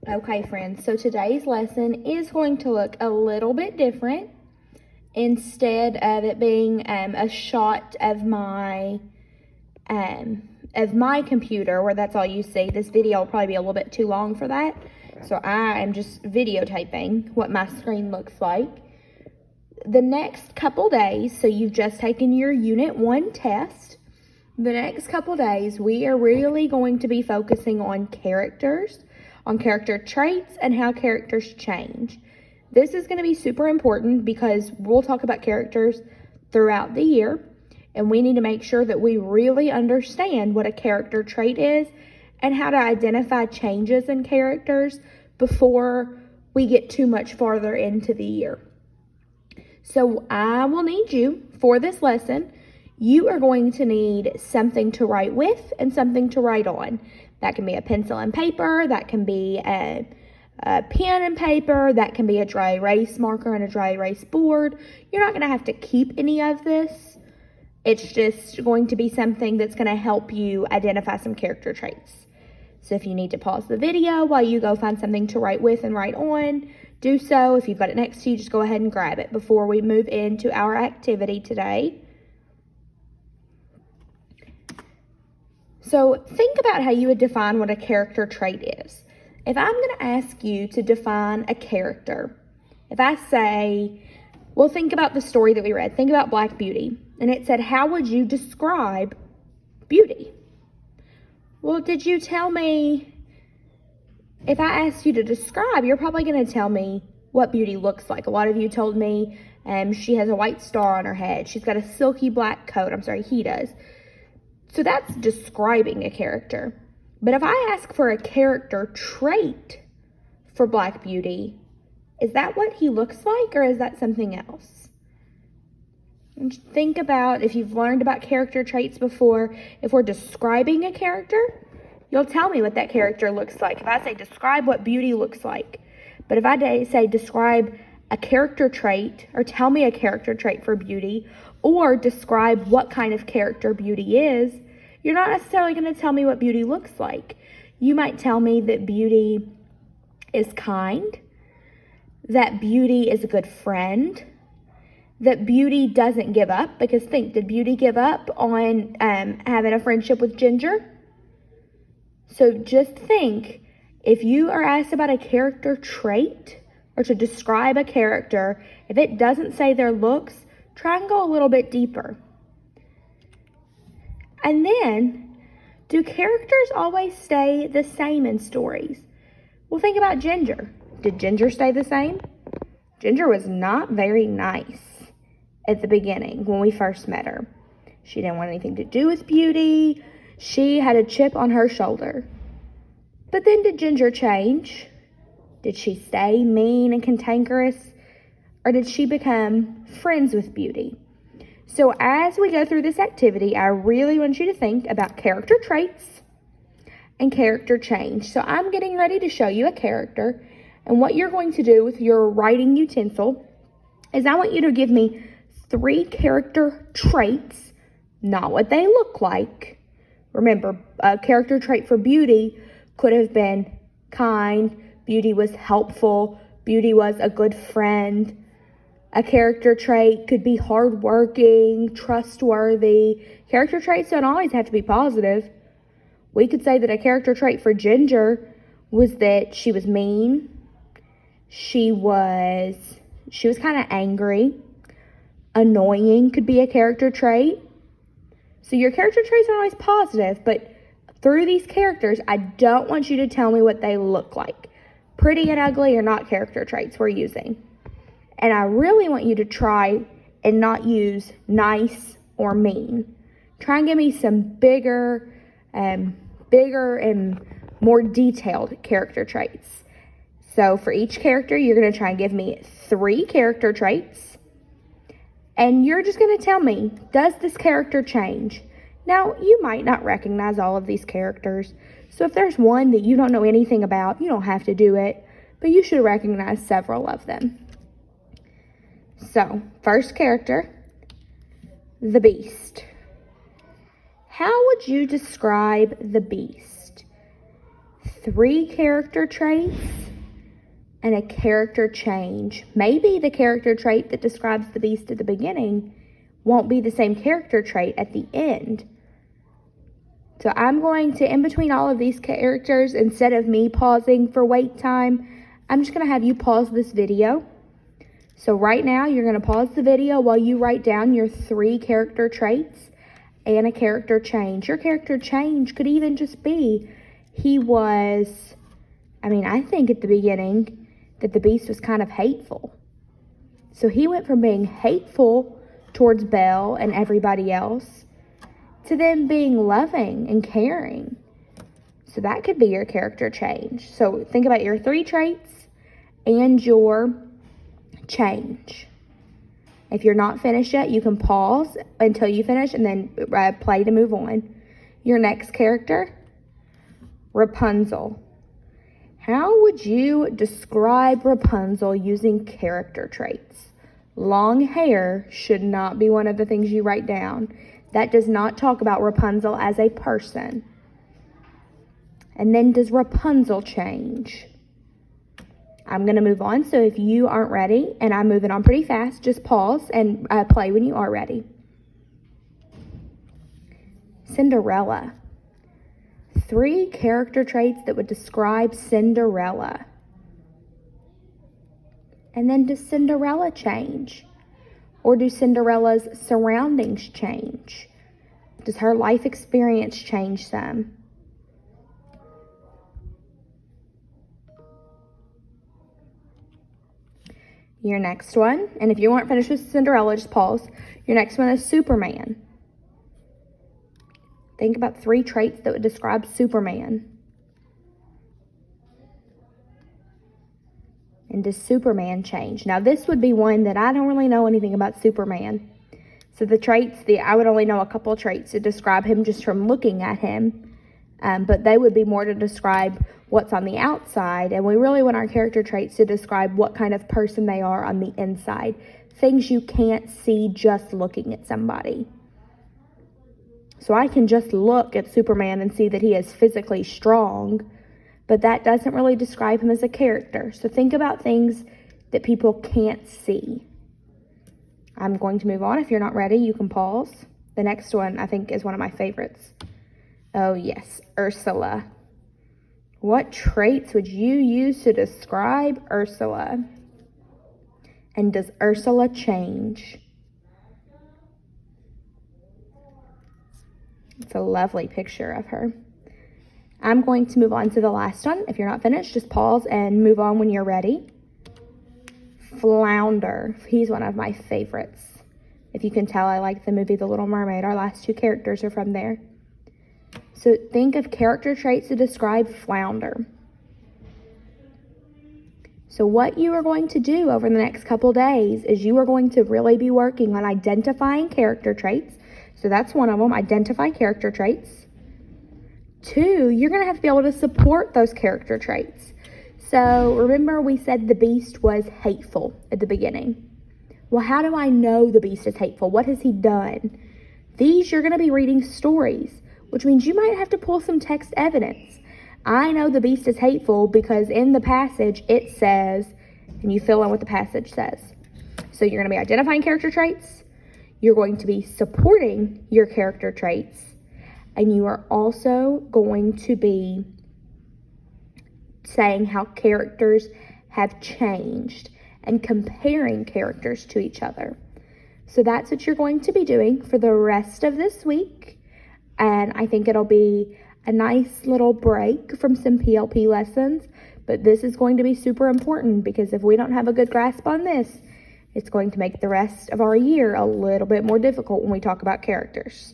Okay, friends, so today's lesson is going to look a little bit different. Instead of it being a shot of my computer, where that's all you see, this video will probably be a little bit too long for that. So I am just videotaping what my screen looks like. The next couple days, so you've just taken your Unit 1 test. The next couple days, we are really going to be focusing on characters, on character traits, and how characters change. This is going to be super important because we'll talk about characters throughout the year, and we need to make sure that we really understand what a character trait is and how to identify changes in characters before we get too much farther into the year. So I will need you for this lesson. You are going to need something to write with and something to write on. That can be a pencil and paper, that can be a pen and paper, that can be a dry erase marker and a dry erase board. You're not going to have to keep any of this. It's just going to be something that's going to help you identify some character traits. So if you need to pause the video while you go find something to write with and write on, do so. If you've got it next to you, just go ahead and grab it before we move into our activity today. So think about how you would define what a character trait is. If I'm going to ask you to define a character, if I say, well, think about the story that we read. Think about Black Beauty. And it said, how would you describe Beauty? Well, did you tell me, if I asked you to describe, you're probably going to tell me what Beauty looks like. A lot of you told me she has a white star on her head. She's got a silky black coat. I'm sorry, he does. So that's describing a character. But if I ask for a character trait for Black Beauty, is that what he looks like or is that something else? And think about, if you've learned about character traits before, if we're describing a character, you'll tell me what that character looks like. If I say describe what Beauty looks like, but if I say describe a character trait or tell me a character trait for Beauty or describe what kind of character Beauty is, you're not necessarily going to tell me what Beauty looks like. You might tell me that Beauty is kind, that Beauty is a good friend, that Beauty doesn't give up. Because think, did Beauty give up on having a friendship with Ginger? So just think, if you are asked about a character trait or to describe a character, if it doesn't say their looks, try and go a little bit deeper. And then, do characters always stay the same in stories? Well, think about Ginger. Did Ginger stay the same? Ginger was not very nice at the beginning when we first met her. She didn't want anything to do with Beauty. She had a chip on her shoulder. But then did Ginger change? Did she stay mean and cantankerous? Or did she become friends with Beauty? So as we go through this activity, I really want you to think about character traits and character change. So I'm getting ready to show you a character. And what you're going to do with your writing utensil is I want you to give me 3 character traits, not what they look like. Remember, a character trait for Beauty could have been kind, Beauty was helpful, Beauty was a good friend. A character trait could be hardworking, trustworthy. Character traits don't always have to be positive. We could say that a character trait for Ginger was that she was mean. She was kind of angry. Annoying could be a character trait. So your character traits are always positive, but through these characters, I don't want you to tell me what they look like. Pretty and ugly are not character traits we're using. And I really want you to try and not use nice or mean. Try and give me some bigger and more detailed character traits. So for each character, you're going to try and give me 3 character traits. And you're just going to tell me, does this character change? Now, you might not recognize all of these characters. So if there's one that you don't know anything about, you don't have to do it. But you should recognize several of them. So, first character, the Beast. How would you describe the Beast? 3 character traits and a character change. Maybe the character trait that describes the beast at the beginning won't be the same character trait at the end. So I'm going to, in between all of these characters, instead of me pausing for wait time, I'm just going to have you pause this video. So right now, you're going to pause the video while you write down your 3 character traits and a character change. Your character change could even just be, I think at the beginning that the beast was kind of hateful. So he went from being hateful towards Belle and everybody else to them being loving and caring. So that could be your character change. So think about your 3 traits and your change. If you're not finished yet, you can pause until you finish and then play to move on. Your next character, Rapunzel. How would you describe Rapunzel using character traits? Long hair should not be one of the things you write down. That does not talk about Rapunzel as a person. And then does Rapunzel change? I'm going to move on. So if you aren't ready, and I'm moving on pretty fast, just pause and play when you are ready. Cinderella. 3 character traits that would describe Cinderella. And then does Cinderella change? Or do Cinderella's surroundings change? Does her life experience change some? Your next one, and if you aren't finished with Cinderella, just pause. Your next one is Superman. Think about 3 traits that would describe Superman. And does Superman change? Now, this would be one that I don't really know anything about Superman. So the traits, I would only know a couple traits to describe him just from looking at him. But they would be more to describe what's on the outside. And we really want our character traits to describe what kind of person they are on the inside. Things you can't see just looking at somebody. So I can just look at Superman and see that he is physically strong, but that doesn't really describe him as a character. So think about things that people can't see. I'm going to move on. If you're not ready, you can pause. The next one, I think, is one of my favorites. Oh, yes, Ursula. What traits would you use to describe Ursula? And does Ursula change? It's a lovely picture of her. I'm going to move on to the last one. If you're not finished, just pause and move on when you're ready. Flounder. He's one of my favorites. If you can tell, I like the movie The Little Mermaid. Our last 2 characters are from there. So think of character traits to describe Flounder. So what you are going to do over the next couple days is you are going to really be working on identifying character traits. So that's one of them, identify character traits. 2, you're going to have to be able to support those character traits. So remember we said the beast was hateful at the beginning. Well, how do I know the beast is hateful? What has he done? These, you're going to be reading stories, which means you might have to pull some text evidence. I know the beast is hateful because in the passage it says, and you fill in what the passage says. So you're going to be identifying character traits. You're going to be supporting your character traits. And you are also going to be saying how characters have changed and comparing characters to each other. So that's what you're going to be doing for the rest of this week. And I think it'll be a nice little break from some PLP lessons. But this is going to be super important because if we don't have a good grasp on this, it's going to make the rest of our year a little bit more difficult when we talk about characters.